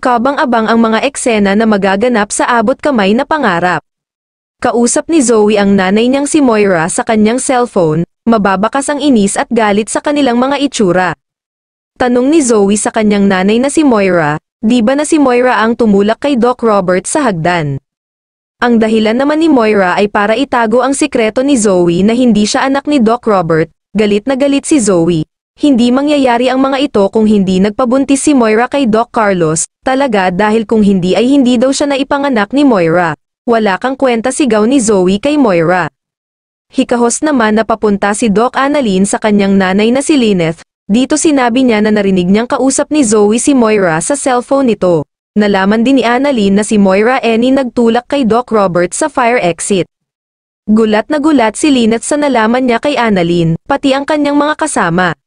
kabang-abang ang mga eksena na magaganap sa abot kamay na pangarap. Kausap ni Zoe ang nanay niyang si Moira sa kanyang cellphone, mababakas ang inis at galit sa kanilang mga itsura. Tanong ni Zoe sa kanyang nanay na si Moira, di ba na si Moira ang tumulak kay Doc Robert sa hagdan? Ang dahilan naman ni Moira ay para itago ang sikreto ni Zoe na hindi siya anak ni Doc Robert. Galit na galit si Zoe. Hindi mangyayari ang mga ito kung hindi nagpabuntis si Moira kay Doc Carlos, talaga dahil kung hindi ay hindi daw siya naipanganak ni Moira. Wala kang kwenta, sigaw ni Zoe kay Moira. Hikahos naman na papunta si Doc Annalyn sa kanyang nanay na si Lyneth. Dito sinabi niya na narinig niyang kausap ni Zoe si Moira sa cellphone nito. Nalaman din ni Annalyn na si Moira nagtulak kay Doc Robert sa fire exit. Gulat na gulat si Lyneth sa nalaman niya kay Annalyn, pati ang kanyang mga kasama.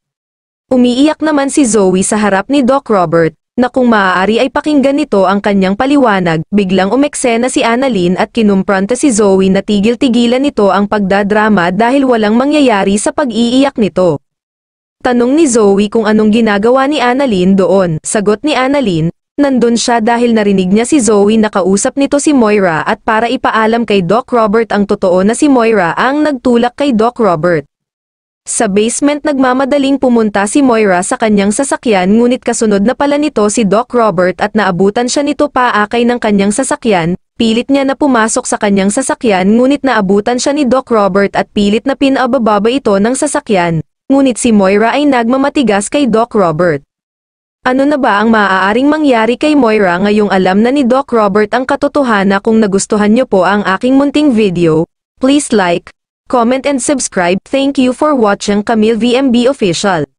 Umiiyak naman si Zoe sa harap ni Doc Robert, na kung maaari ay pakinggan nito ang kanyang paliwanag. Biglang umeksena si Annalyn at kinumpranta si Zoe na tigil-tigilan nito ang pagdadrama dahil walang mangyayari sa pag-iiyak nito. Tanong ni Zoe kung anong ginagawa ni Annalyn doon. Sagot ni Annalyn, nandun siya dahil narinig niya si Zoe na kausap nito si Moira at para ipaalam kay Doc Robert ang totoo na si Moira ang nagtulak kay Doc Robert. Sa basement nagmamadaling pumunta si Moira sa kanyang sasakyan ngunit kasunod na pala nito si Doc Robert at naabutan siya nito paakay ng kanyang sasakyan. Pilit niya na pumasok sa kanyang sasakyan ngunit naabutan siya ni Doc Robert at pilit na pinabababa ito ng sasakyan. Ngunit si Moira ay nagmamatigas kay Doc Robert. Ano na ba ang maaaring mangyari kay Moira ngayong alam na ni Doc Robert ang katotohanan? Kung nagustuhan niyo po ang aking munting video, please like, comment and subscribe. Thank you for watching Camille VMB Official.